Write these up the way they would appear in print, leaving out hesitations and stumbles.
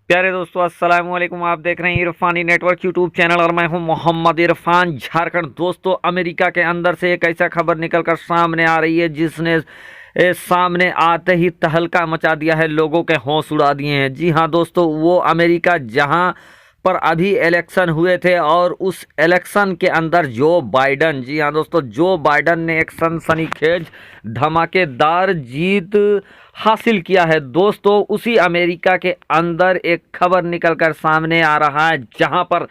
प्यारे दोस्तों, अस्सलाम वालेकुम। आप देख रहे हैं इरफानी नेटवर्क यूट्यूब चैनल और मैं हूं मोहम्मद इरफान झारखंड। दोस्तों, अमेरिका के अंदर से एक ऐसा खबर निकलकर सामने आ रही है जिसने सामने आते ही तहलका मचा दिया है, लोगों के होश उड़ा दिए हैं। जी हां दोस्तों, वो अमेरिका जहां पर अभी इलेक्शन हुए थे और उस इलेक्शन के अंदर जो बाइडन, जी हाँ दोस्तों, जो बाइडन ने एक सनसनीखेज धमाकेदार जीत हासिल किया है। दोस्तों, उसी अमेरिका के अंदर एक खबर निकलकर सामने आ रहा है जहां पर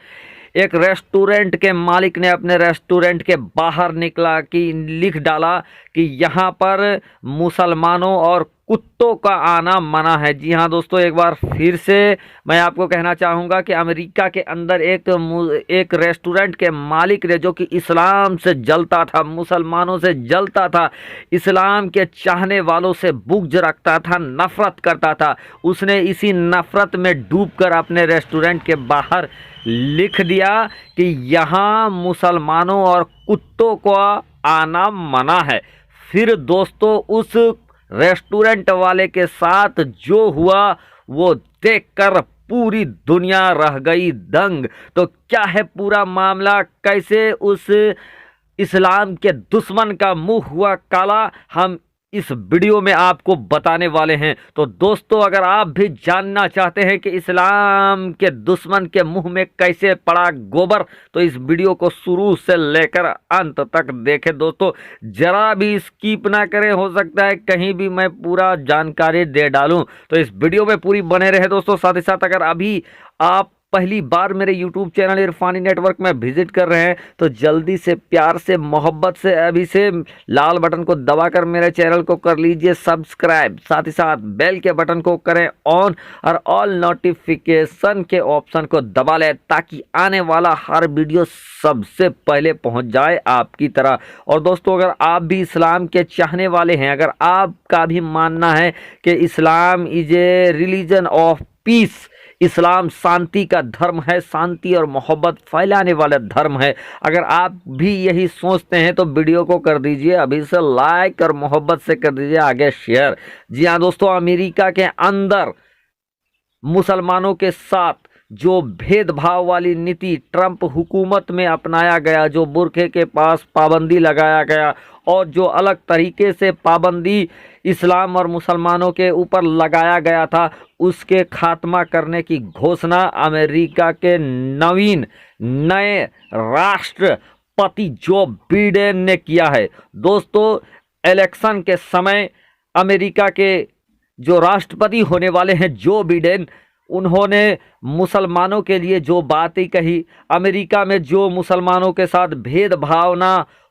एक रेस्टोरेंट के मालिक ने अपने रेस्टोरेंट के बाहर निकला कि लिख डाला कि यहाँ पर मुसलमानों और कुत्तों का आना मना है। जी हाँ दोस्तों, एक बार फिर से मैं आपको कहना चाहूँगा कि अमेरिका के अंदर एक रेस्टोरेंट के मालिक ने, जो कि इस्लाम से जलता था, मुसलमानों से जलता था, इस्लाम के चाहने वालों से बुग़्ज़ रखता था, नफ़रत करता था, उसने इसी नफ़रत में डूबकर अपने रेस्टोरेंट के बाहर लिख दिया कि यहाँ मुसलमानों और कुत्तों को आना मना है। फिर दोस्तों, उस रेस्टोरेंट वाले के साथ जो हुआ वो देखकर पूरी दुनिया रह गई दंग। तो क्या है पूरा मामला, कैसे उस इस्लाम के दुश्मन का मुंह हुआ काला, हम इस वीडियो में आपको बताने वाले हैं। तो दोस्तों, अगर आप भी जानना चाहते हैं कि इस्लाम के दुश्मन के मुंह में कैसे पड़ा गोबर, तो इस वीडियो को शुरू से लेकर अंत तक देखें। दोस्तों, जरा भी स्किप ना करें, हो सकता है कहीं भी मैं पूरा जानकारी दे डालूं, तो इस वीडियो में पूरी बने रहे दोस्तों। साथ ही साथ अगर अभी आप पहली बार मेरे YouTube चैनल इरफानी नेटवर्क में विजिट कर रहे हैं तो जल्दी से, प्यार से, मोहब्बत से अभी से लाल बटन को दबाकर मेरे चैनल को कर लीजिए सब्सक्राइब। साथ ही साथ बेल के बटन को करें ऑन और ऑल नोटिफिकेशन के ऑप्शन को दबा लें ताकि आने वाला हर वीडियो सबसे पहले पहुंच जाए आपकी तरह। और दोस्तों, अगर आप भी इस्लाम के चाहने वाले हैं, अगर आपका भी मानना है कि Islam is a religion of peace, इस्लाम शांति का धर्म है, शांति और मोहब्बत फैलाने वाला धर्म है, अगर आप भी यही सोचते हैं तो वीडियो को कर दीजिए अभी से लाइक और मोहब्बत से कर दीजिए आगे शेयर। जी हाँ दोस्तों, अमेरिका के अंदर मुसलमानों के साथ जो भेदभाव वाली नीति ट्रंप हुकूमत में अपनाया गया, जो बुरखे के पास पाबंदी लगाया गया और जो अलग तरीके से पाबंदी इस्लाम और मुसलमानों के ऊपर लगाया गया था, उसके खात्मा करने की घोषणा अमेरिका के नए राष्ट्रपति जो बिडेन ने किया है। दोस्तों, इलेक्शन के समय अमेरिका के जो राष्ट्रपति होने वाले हैं जो बिडेन, उन्होंने मुसलमानों के लिए जो बातें कही, अमेरिका में जो मुसलमानों के साथ भेदभाव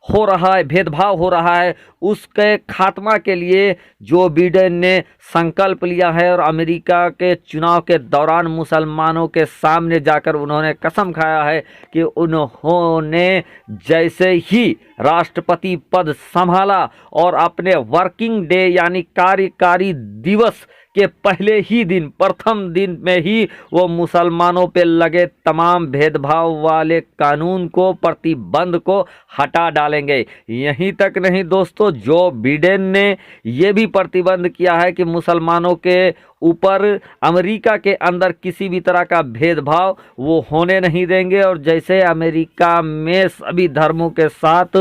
हो रहा है उसके खात्मा के लिए जो बिडेन ने संकल्प लिया है और अमेरिका के चुनाव के दौरान मुसलमानों के सामने जाकर उन्होंने कसम खाया है कि उन्होंने जैसे ही राष्ट्रपति पद संभाला और अपने वर्किंग डे यानी कार्यकारी दिवस के पहले ही दिन, प्रथम दिन में ही वो मुसलमानों पे लगे तमाम भेदभाव वाले कानून को, प्रतिबंध को हटा डालेंगे। यहीं तक नहीं दोस्तों, जो बिडेन ने ये भी प्रतिबंध किया है कि मुसलमानों के ऊपर अमेरिका के अंदर किसी भी तरह का भेदभाव वो होने नहीं देंगे और जैसे अमेरिका में सभी धर्मों के साथ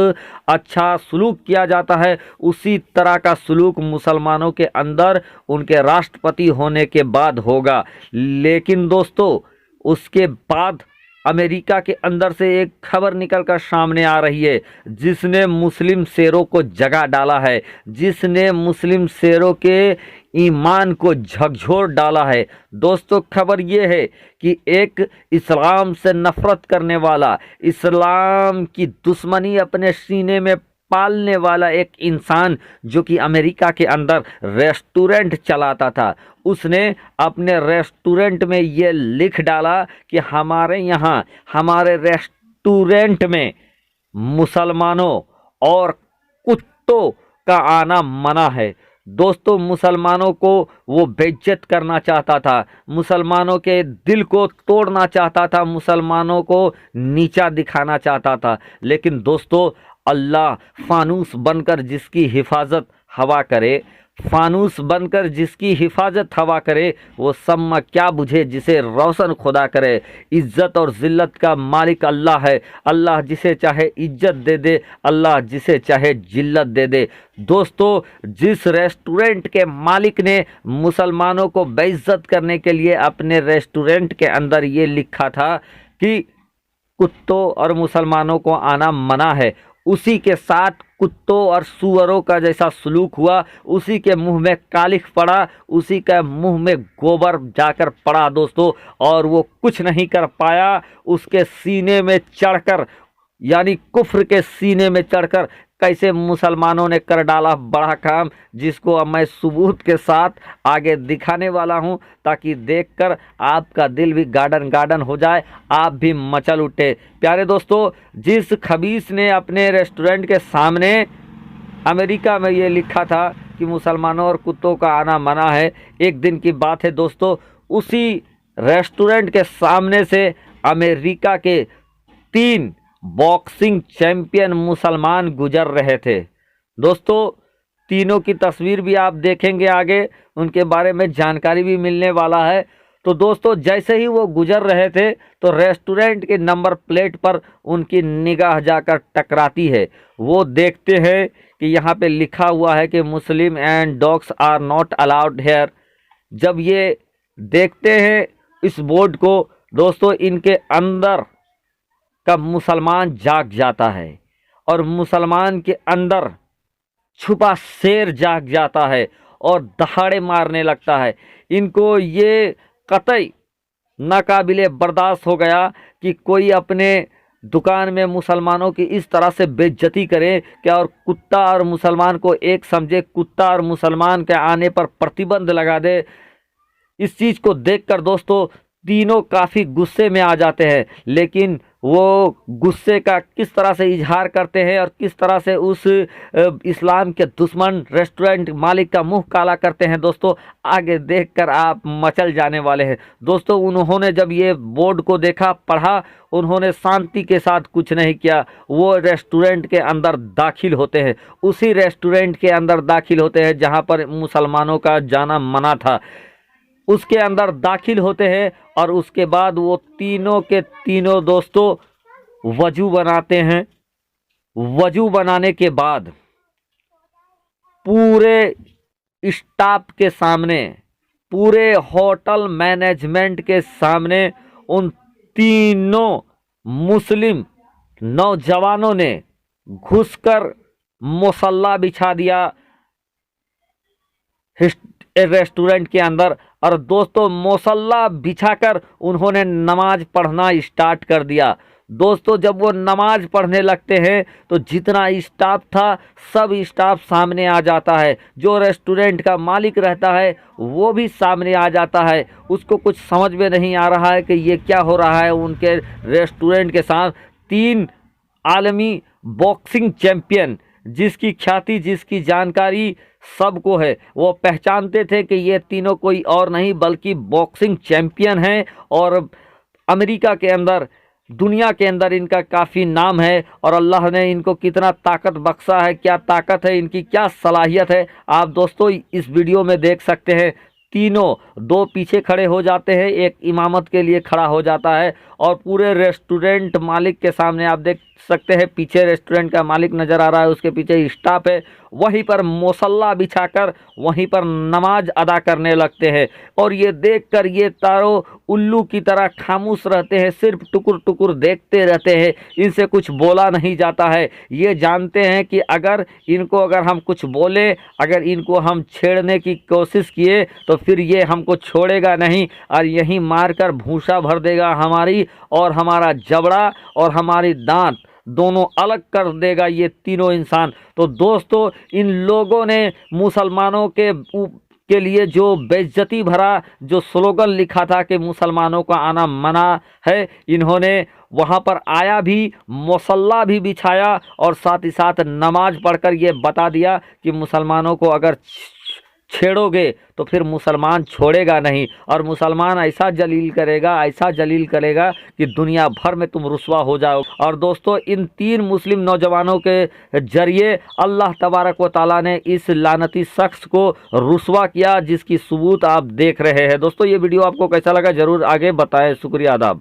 अच्छा सलूक किया जाता है, उसी तरह का सलूक मुसलमानों के अंदर उनके राष्ट्रपति होने के बाद होगा। लेकिन दोस्तों, उसके बाद अमेरिका के अंदर से एक खबर निकलकर सामने आ रही है जिसने मुस्लिम शेरों को जगा डाला है, जिसने मुस्लिम शेरों के ईमान को झकझोर डाला है। दोस्तों, खबर ये है कि एक इस्लाम से नफरत करने वाला, इस्लाम की दुश्मनी अपने सीने में पालने वाला एक इंसान, जो कि अमेरिका के अंदर रेस्टोरेंट चलाता था, उसने अपने रेस्टोरेंट में ये लिख डाला कि हमारे यहाँ, हमारे रेस्टोरेंट में मुसलमानों और कुत्तों का आना मना है। दोस्तों, मुसलमानों को वो बेइज्जत करना चाहता था, मुसलमानों के दिल को तोड़ना चाहता था, मुसलमानों को नीचा दिखाना चाहता था। लेकिन दोस्तों, अल्लाह फानूस बनकर जिसकी हिफाजत हवा करे, फानूस बनकर जिसकी हिफाजत हवा करे, वो सम्मा क्या बुझे जिसे रोशन खुदा करे। इज्जत और जिल्लत का मालिक अल्लाह है, अल्लाह जिसे चाहे इज्जत दे दे, अल्लाह जिसे चाहे जिल्लत दे दे। दोस्तों, जिस रेस्टोरेंट के मालिक ने मुसलमानों को बेइज्जत करने के लिए अपने रेस्टोरेंट के अंदर ये लिखा था कि कुत्तों और मुसलमानों को आना मना है, उसी के साथ कुत्तों और सुअरों का जैसा सलूक हुआ, उसी के मुंह में कालिख पड़ा, उसी के मुंह में गोबर जाकर पड़ा दोस्तों, और वो कुछ नहीं कर पाया। उसके सीने में चढ़कर, यानी कुफ्र के सीने में चढ़कर कैसे मुसलमानों ने कर डाला बड़ा काम, जिसको अब मैं सबूत के साथ आगे दिखाने वाला हूं, ताकि देखकर आपका दिल भी गार्डन गार्डन हो जाए, आप भी मचल उठे। प्यारे दोस्तों, जिस खबीस ने अपने रेस्टोरेंट के सामने अमेरिका में ये लिखा था कि मुसलमानों और कुत्तों का आना मना है, एक दिन की बात है दोस्तों, उसी रेस्टोरेंट के सामने से अमेरिका के 3 बॉक्सिंग चैंपियन मुसलमान गुजर रहे थे। दोस्तों, तीनों की तस्वीर भी आप देखेंगे आगे, उनके बारे में जानकारी भी मिलने वाला है। तो दोस्तों, जैसे ही वो गुजर रहे थे तो रेस्टोरेंट के नंबर प्लेट पर उनकी निगाह जाकर टकराती है। वो देखते हैं कि यहाँ पे लिखा हुआ है कि Muslim and dogs are not allowed here. जब ये देखते हैं इस बोर्ड को दोस्तों, इनके अंदर का मुसलमान जाग जाता है, और मुसलमान के अंदर छुपा शेर जाग जाता है और दहाड़े मारने लगता है। इनको ये कतई नाकाबिले बर्दाश्त हो गया कि कोई अपने दुकान में मुसलमानों की इस तरह से बेइज्जती करे क्या, और कुत्ता और मुसलमान को एक समझे, कुत्ता और मुसलमान के आने पर प्रतिबंध लगा दे। इस चीज़ को देखकर दोस्तों तीनों काफ़ी गुस्से में आ जाते हैं, लेकिन वो गुस्से का किस तरह से इजहार करते हैं और किस तरह से उस इस्लाम के दुश्मन रेस्टोरेंट मालिक का मुंह काला करते हैं दोस्तों, आगे देखकर आप मचल जाने वाले हैं। दोस्तों, उन्होंने जब ये बोर्ड को देखा, पढ़ा, उन्होंने शांति के साथ कुछ नहीं किया, वो रेस्टोरेंट के अंदर दाखिल होते हैं, उसी रेस्टोरेंट के अंदर दाखिल होते हैं जहाँ पर मुसलमानों का जाना मना था। उसके अंदर दाखिल होते हैं और उसके बाद वो तीनों के तीनों दोस्तों वजू बनाते हैं। वजू बनाने के बाद पूरे स्टाफ के सामने, पूरे होटल मैनेजमेंट के सामने उन तीनों मुस्लिम नौजवानों ने घुसकर मुसल्ला बिछा दिया रेस्टोरेंट के अंदर, और दोस्तों मुसल्ला बिछाकर उन्होंने नमाज पढ़ना स्टार्ट कर दिया। दोस्तों, जब वो नमाज पढ़ने लगते हैं तो जितना स्टाफ था सब स्टाफ सामने आ जाता है। जो रेस्टोरेंट का मालिक रहता है वो भी सामने आ जाता है। उसको कुछ समझ में नहीं आ रहा है कि ये क्या हो रहा है उनके रेस्टोरेंट के साथ। 3 आलमी बॉक्सिंग चैंपियन, जिसकी ख्याति, जिसकी जानकारी सबको है, वो पहचानते थे कि ये तीनों कोई और नहीं बल्कि बॉक्सिंग चैंपियन हैं, और अमेरिका के अंदर, दुनिया के अंदर इनका काफ़ी नाम है, और अल्लाह ने इनको कितना ताकत बख्शा है, क्या ताकत है इनकी, क्या सलाहियत है, आप दोस्तों इस वीडियो में देख सकते हैं। तीनों, 2 पीछे खड़े हो जाते हैं, एक इमामत के लिए खड़ा हो जाता है, और पूरे रेस्टोरेंट मालिक के सामने आप देख सकते हैं, पीछे रेस्टोरेंट का मालिक नज़र आ रहा है, उसके पीछे स्टाफ है, वहीं पर मुसल्ला बिछाकर वहीं पर नमाज अदा करने लगते हैं। और ये देखकर ये तारों उल्लू की तरह खामोश रहते हैं, सिर्फ टुकुर टुकुर देखते रहते हैं, इनसे कुछ बोला नहीं जाता है। ये जानते हैं कि अगर हम कुछ बोले, अगर इनको हम छेड़ने की कोशिश किए तो फिर ये हमको छोड़ेगा नहीं, और यहीं मारकर भूसा भर देगा हमारी, और हमारा जबड़ा और हमारी दांत दोनों अलग कर देगा ये तीनों इंसान। तो दोस्तों, इन लोगों ने मुसलमानों के लिए जो बेइज्जती भरा जो स्लोगन लिखा था कि मुसलमानों का आना मना है, इन्होंने वहाँ पर आया भी, मुसल्ला भी बिछाया, और साथ ही साथ नमाज पढ़कर ये बता दिया कि मुसलमानों को अगर छेड़ोगे तो फिर मुसलमान छोड़ेगा नहीं, और मुसलमान ऐसा जलील करेगा, ऐसा जलील करेगा कि दुनिया भर में तुम रुसवा हो जाओ। और दोस्तों, इन 3 मुस्लिम नौजवानों के जरिए अल्लाह तबारक व तआला ने इस लानती शख्स को रुसवा किया, जिसकी सबूत आप देख रहे हैं। दोस्तों, ये वीडियो आपको कैसा लगा जरूर आगे बताएं। शुक्रिया, आदाब।